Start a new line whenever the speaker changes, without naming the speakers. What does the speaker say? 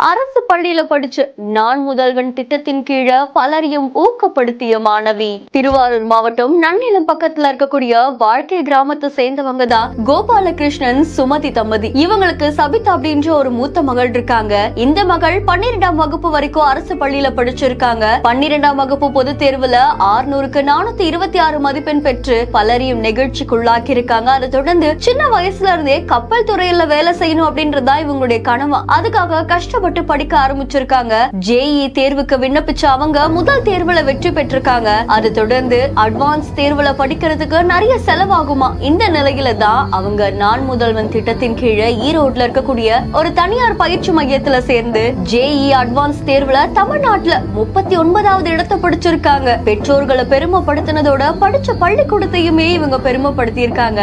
அரசு பள்ளியில படிச்சு நான் முதல்வன் திட்டத்தின் கீழே பலரையும் ஊக்கப்படுத்திய மாணவி. திருவாரூர் மாவட்டம் நன்னிலம் பக்கத்துல இருக்கக்கூடிய வாழ்க்கை கிராமத்தை சேர்ந்தவங்க தான் கோபாலகிருஷ்ணன் சுமதி தம்பதி. இவங்களுக்கு சபிதா அப்படின்ற ஒரு மூத்த மகள் இருக்காங்க. இந்த மகள் 12ஆம் வகுப்பு வரைக்கும் அரசு பள்ளியில படிச்சிருக்காங்க. 12ஆம் வகுப்பு பொது தேர்வுல 600க்கு 426 மதிப்பெண் பெற்று பலரையும் நெகிழ்ச்சிக்குள்ளாக்கி இருக்காங்க. அதை தொடர்ந்து சின்ன வயசுல இருந்தே கப்பல் துறையில வேலை செய்யணும் அப்படின்றதா இவங்களுடைய கனவு. அதுக்காக கஷ்டப்பட்டு படிக்க ஆரம்பிச்சிருக்காங்க. ஜேஇ தேர்வுக்கு விண்ணப்பிச்ச அவங்க முதல் தேர்வுல வெற்றி பெற்றிருக்காங்க. அது தொடர்ந்து அட்வான்ஸ் தேர்வுல படிக்கிறதுக்கு நிறைய செலவாகுமா. இந்த நிலையில தான் அவங்க நான் முதல்வன் திட்டத்தின் கீழே ஈரோட்ல இருக்கக்கூடிய ஒரு தனியார் பயிற்சி மையத்துல சேர்ந்து ஜேஇ அட்வான்ஸ் தேர்வுல தமிழ்நாட்டுல 39வது இடத்தை பிடிச்சிருக்காங்க. பெற்றோர்களை பெருமைப்படுத்தினதோட படிச்ச பள்ளிக்கூடத்தையுமே இவங்க பெருமைப்படுத்தி இருக்காங்க.